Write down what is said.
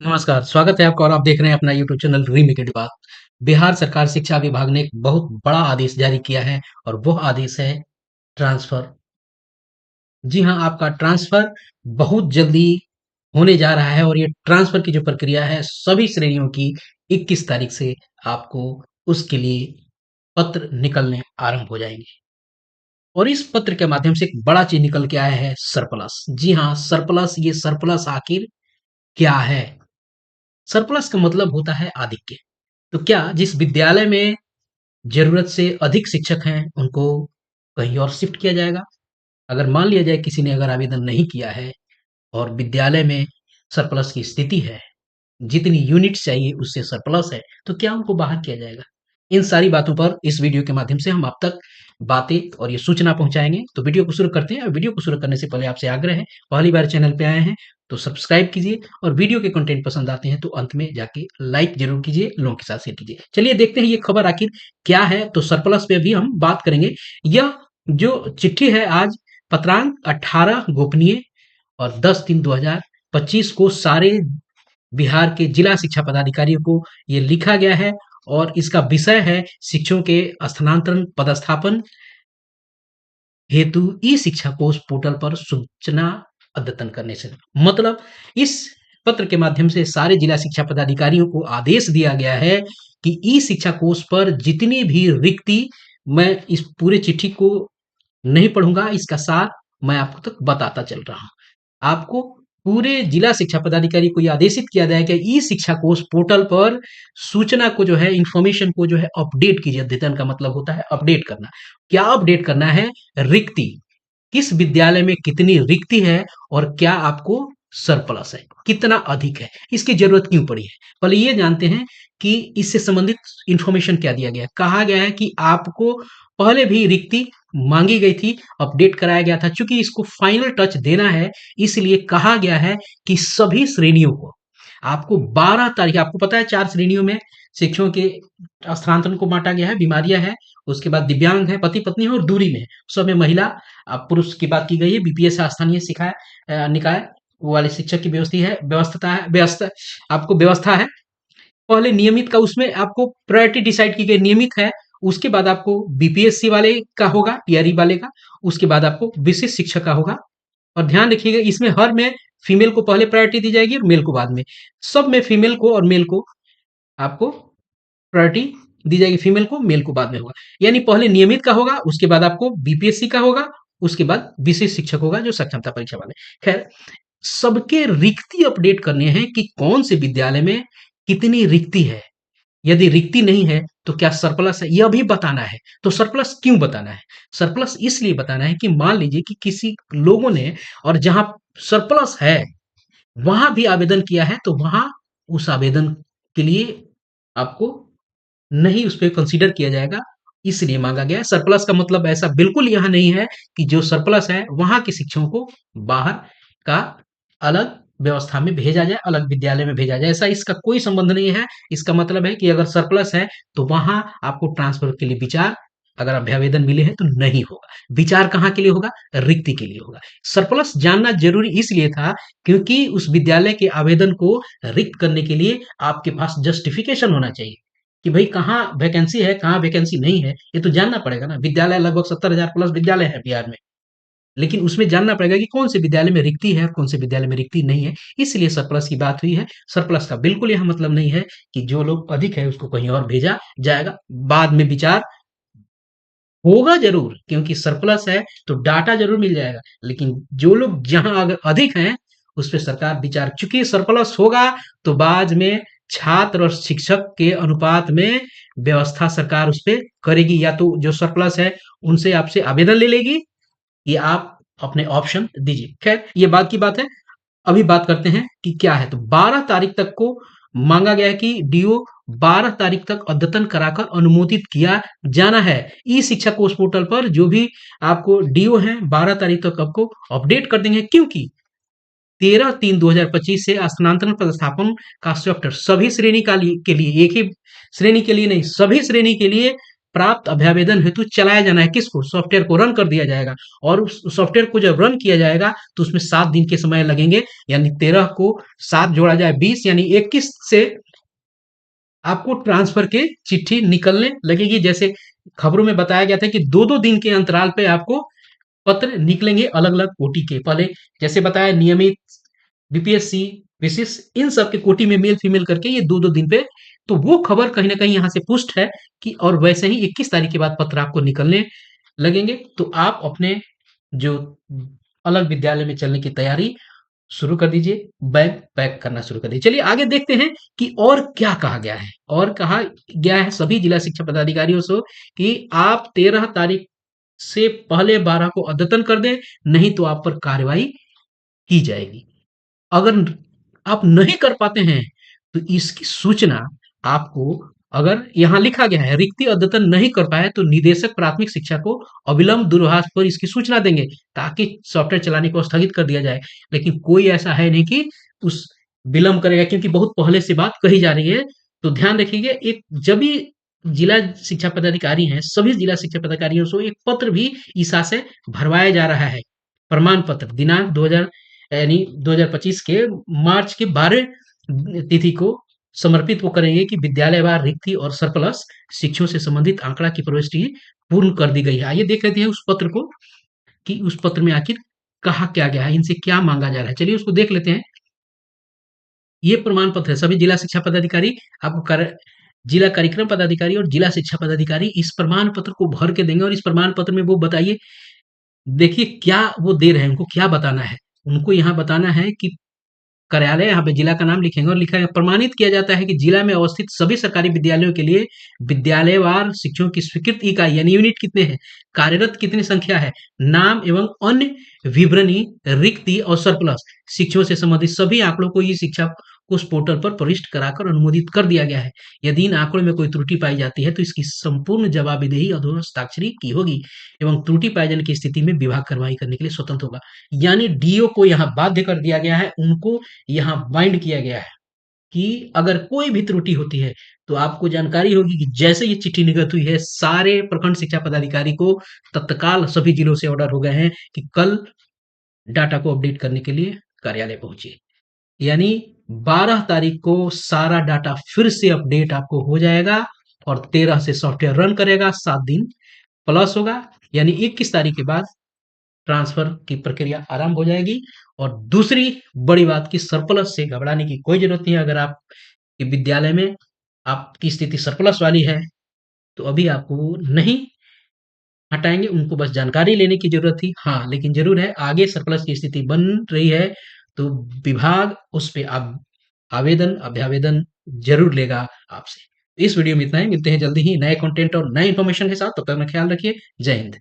नमस्कार, स्वागत है आपका और आप देख रहे हैं अपना यूट्यूब चैनल रीमिक बात। बिहार सरकार शिक्षा विभाग ने एक बहुत बड़ा आदेश जारी किया है और वो आदेश है ट्रांसफर। जी हाँ, आपका ट्रांसफर बहुत जल्दी होने जा रहा है और ये ट्रांसफर की जो प्रक्रिया है सभी श्रेणियों की 21 तारीख से आपको उसके लिए पत्र निकलने आरंभ हो जाएंगे। और इस पत्र के माध्यम से एक बड़ा चीज निकल के आया है सरप्लस। जी हाँ, सरप्लस। ये सरप्लस आखिर क्या है? सरप्लस का मतलब होता है आधिक्य। तो क्या जिस विद्यालय में ज़रूरत से अधिक शिक्षक हैं, उनको कहीं और शिफ्ट किया जाएगा? अगर मान लिया जाए किसी ने अगर आवेदन नहीं किया है और विद्यालय में सरप्लस की स्थिति है, जितनी यूनिट्स चाहिए उससे सरप्लस है, तो क्या उनको बाहर किया जाएगा? इन सारी बातों पर इस वीडियो के माध्यम से हम आप तक बातें और ये सूचना पहुँचाएँगे। तो वीडियो को शुरू करते हैं और वीडियो को शुरू करने से पहले आपसे आग्रह है, पहली बार चैनल पे आए हैं तो सब्सक्राइब कीजिए और वीडियो के कंटेंट पसंद आते हैं तो अंत में जाके लाइक ज़रूर कीजिए, लोगों के साथ शेयर कीजिए। चलिए देखते हैं ये खबर आखिर क्या है, तो सरप्लस पे भी हम बात करेंगे। यह जो चिट्ठी है आज पत्रांक 18 गोपनीय और 10/3/2025 को सारे बिहार के जिला शिक्षा पदाधिकारियों को ये लिखा गया है और इसका विषय है शिक्षकों के स्थानांतरण पदस्थापन हेतु ई शिक्षा कोष पोर्टल पर सूचना अद्यतन करने से। मतलब इस पत्र के माध्यम से सारे जिला शिक्षा पदाधिकारियों को आदेश दिया गया है कि ई शिक्षा कोष पर जितनी भी रिक्ति, मैं इस पूरे चिट्ठी को नहीं पढ़ूंगा, इसका सार मैं आपको तक बताता चल रहा हूँ। आपको पूरे जिला शिक्षा पदाधिकारी को यह आदेशित किया जाए कि ई शिक्षा कोष पोर्टल पर सूचना को जो है, इंफॉर्मेशन को जो है अपडेट कीजिए। अद्यतन का मतलब होता है अपडेट करना। क्या अपडेट करना है? रिक्ति। किस विद्यालय में कितनी रिक्ति है और क्या आपको सरप्लस है, कितना अधिक है, इसकी जरूरत क्यों पड़ी है। पहले ये जानते हैं कि इससे संबंधित इंफॉर्मेशन क्या दिया गया है। कहा गया है कि आपको पहले भी रिक्ति मांगी गई थी, अपडेट कराया गया था। चूंकि इसको फाइनल टच देना है, इसलिए कहा गया है कि सभी श्रेणियों को आपको 12 तारीख, आपको पता है 4 श्रेणियों में शिक्षकों के स्थानांतरण को बांटा गया है। बीमारियां है, उसके बाद दिव्यांग है, पति पत्नी है और दूरी में है। सब में महिला पुरुष की बात की गई है। बीपीएस स्थानीय सिखाए निकाय वो वाले शिक्षक की व्यवस्था आपको व्यवस्था है। पहले नियमित का, उसमें आपको प्रायोरिटी डिसाइड की गई, नियमित है। उसके बाद आपको बीपीएससी वाले का होगा, टीआरई वाले का। उसके बाद आपको विशिष्ट शिक्षक का होगा। और ध्यान रखिएगा, इसमें हर में फीमेल को पहले प्रायोरिटी दी जाएगी और मेल को बाद में। सब में फीमेल को और मेल को आपको प्रायोरिटी दी जाएगी। फीमेल को, मेल को बाद में होगा। यानी पहले नियमित का होगा, उसके बाद आपको बीपीएससी का होगा, उसके बाद विशेष शिक्षक होगा जो सक्षमता परीक्षा वाले। खैर, सबके रिक्ति अपडेट करने हैं कि कौन से विद्यालय में कितनी रिक्ति है। यदि रिक्ति नहीं है तो क्या सरप्लस है, यह भी बताना है। तो सरप्लस क्यों बताना है? सरप्लस इसलिए बताना है कि मान लीजिए कि किसी लोगों ने, और जहां सरप्लस है वहां भी आवेदन किया है, तो वहां उस आवेदन के लिए आपको नहीं, उस पर कंसीडर किया जाएगा। इसलिए मांगा गया है। सरप्लस का मतलब ऐसा बिल्कुल यहाँ नहीं है कि जो सरप्लस है वहां के शिक्षकों को बाहर का अलग व्यवस्था में भेजा जाए, अलग विद्यालय में भेजा जाए, ऐसा इसका कोई संबंध नहीं है। इसका मतलब है कि अगर सरप्लस है तो वहां आपको ट्रांसफर के लिए विचार, अगर अभ्यावेदन मिले हैं तो नहीं होगा। विचार कहाँ के लिए होगा? रिक्ति के लिए होगा। सरप्लस जानना जरूरी इसलिए था क्योंकि उस विद्यालय के आवेदन को रिक्त करने के लिए आपके पास जस्टिफिकेशन होना चाहिए कि भाई कहाँ वैकेंसी है, कहाँ वैकेंसी नहीं है। ये तो जानना पड़ेगा ना। विद्यालय लगभग 70,000 प्लस विद्यालय है बिहार में, लेकिन उसमें जानना पड़ेगा कि कौन से विद्यालय में रिक्ति है और कौन से विद्यालय में रिक्ति नहीं है। इसलिए सरप्लस की बात हुई है। सरप्लस का बिल्कुल यह मतलब नहीं है कि जो लोग अधिक है उसको कहीं और भेजा जाएगा। बाद में विचार होगा जरूर, क्योंकि सरप्लस है तो डाटा जरूर मिल जाएगा, लेकिन जो लोग जहां अगर अधिक हैं उस पर सरकार विचार, चूंकि सरप्लस होगा तो बाद में छात्र और शिक्षक के अनुपात में व्यवस्था सरकार उस पर करेगी। या तो जो सरप्लस है उनसे आपसे आवेदन ले लेगी, या आप अपने ऑप्शन दीजिए। खैर, ये बात की बात है। अभी बात करते हैं कि क्या है। तो 12 तारीख तक को मांगा गया है कि डीओ 12 तारीख तक अद्यतन कराकर अनुमोदित किया जाना है। ई शिक्षा कोष पोर्टल पर जो भी आपको डीओ हैं 12 तारीख तक आपको अपडेट कर देंगे, क्योंकि 13/3/2025 से स्थानांतरण पदस्थापन का सॉफ्टवेयर सभी श्रेणी के लिए, एक ही श्रेणी के लिए नहीं, सभी श्रेणी के लिए प्राप्त अभ्यावेदन हेतु चलाया जाना है किसको? सॉफ्टवेयर को रन कर दिया जाएगा और उस सॉफ्टवेयर को जब रन किया जाएगा तो उसमें 7 दिन के समय लगेंगे, यानी 13 को 7 जोड़ा जाए 20 यानी 21 से आपको ट्रांसफर की चिट्ठी निकलने लगेगी। जैसे खबरों में बताया गया था कि 2-2 दिन के अंतराल पे आपको पत्र निकलेंगे अलग-अलग कोटि के। पहले जैसे बताया नियमित, बीपीएससी, विशिष्ट इन सब के कोटि में मेल फीमेल करके ये 2-2 दिन पे, तो वो खबर कहीं न कहीं यहाँ से पुष्ट है कि और वैसे ही 21 तारीख के बाद पत्र आपको निकलने लगेंगे। तो आप अपने जो अलग विद्यालय में चलने की तैयारी शुरू कर दीजिए, बैग पैक करना शुरू कर दीजिए। चलिए आगे देखते हैं कि और क्या कहा गया है। और कहा गया है सभी जिला शिक्षा पदाधिकारियों से कि आप 13 तारीख से पहले 12 को अद्यतन कर दें, नहीं तो आप पर कार्रवाई की जाएगी। अगर आप नहीं कर पाते हैं, तो इसकी सूचना आपको, अगर यहाँ लिखा गया है रिक्ति अद्यतन नहीं कर पाए तो निदेशक प्राथमिक शिक्षा को अविलंब दूरभाष पर इसकी सूचना देंगे ताकि सॉफ्टवेयर चलाने को स्थगित कर दिया जाए। लेकिन कोई ऐसा है नहीं कि उस विलंब करेगा, क्योंकि बहुत पहले से बात कही जा रही है। तो ध्यान रखिएगा, एक जब भी जिला शिक्षा पदाधिकारी हैं, सभी जिला शिक्षा पदाधिकारियों से एक पत्र भी ईसा से भरवाया जा रहा है। प्रमाण पत्र दिनांक 2000 यानी 2025 के मार्च के 12 तिथि को समर्पित वो करेंगे कि विद्यालयवार रिक्ति और सरप्लस शिक्षकों से संबंधित आंकड़ा की प्रविष्टि पूर्ण कर दी गई है। आइए देख लेते हैं उस पत्र को कि उस पत्र में आखिर कहा क्या गया है, इनसे क्या मांगा जा रहा है। चलिए उसको देख लेते हैं। ये प्रमाण पत्र है, सभी जिला शिक्षा पदाधिकारी आपको जिला कार्यक्रम पदाधिकारी और जिला शिक्षा पदाधिकारी इस प्रमाण पत्र को भर के देंगे और इस प्रमाण पत्र में वो बताइए, देखिए क्या वो दे रहे हैं, उनको क्या बताना है। उनको यहाँ बताना है कि कार्यालय, यहाँ पे जिला का नाम लिखेंगे और लिखा है प्रमाणित किया जाता है कि जिला में अवस्थित सभी सरकारी विद्यालयों के लिए विद्यालयवार शिक्षकों की स्वीकृत इकाई यानी यूनिट कितने हैं, कार्यरत कितनी संख्या है, नाम एवं अन्य विवरणी, रिक्ति और सरप्लस शिक्षकों से संबंधित सभी आंकड़ों को ई शिक्षा को उस पोर्टल पर प्रविष्ट कराकर अनुमोदित कर दिया गया है। यदि इन आंकड़ों में कोई त्रुटि पाई जाती है तो इसकी संपूर्ण जवाबदेही अधो हस्ताक्षरी की होगी एवं त्रुटि पाए जाने की स्थिति में विभाग कार्रवाई करने के लिए स्वतंत्र होगा। यानी डीओ को यहाँ बाध्य कर दिया गया है, उनको यहाँ बाइंड किया गया है कि अगर कोई भी त्रुटि होती है तो आपको जानकारी होगी कि जैसे ये चिट्ठी निर्गत हुई है, सारे प्रखंड शिक्षा पदाधिकारी को तत्काल सभी जिलों से ऑर्डर हो गए हैं कि कल डाटा को अपडेट करने के लिए कार्यालय पहुंचिए। यानी 12 तारीख को सारा डाटा फिर से अपडेट आपको हो जाएगा और 13 से सॉफ्टवेयर रन करेगा, 7 दिन प्लस होगा, यानी 21 तारीख के बाद ट्रांसफर की प्रक्रिया आरंभ हो जाएगी। और दूसरी बड़ी बात कि सरप्लस से घबराने की कोई जरूरत नहीं है। अगर आप के विद्यालय में आपकी स्थिति सरप्लस वाली है तो अभी आपको वो नहीं हटाएंगे, उनको बस जानकारी लेने की जरूरत थी। हाँ, लेकिन जरूर है आगे सरप्लस की स्थिति बन रही है तो विभाग उस पे आवेदन अभ्यावेदन जरूर लेगा आपसे। इस वीडियो में इतना ही, मिलते हैं जल्दी ही नए कंटेंट और नए इन्फॉर्मेशन के साथ। तब तक अपना ख्याल रखिए। जय हिंद।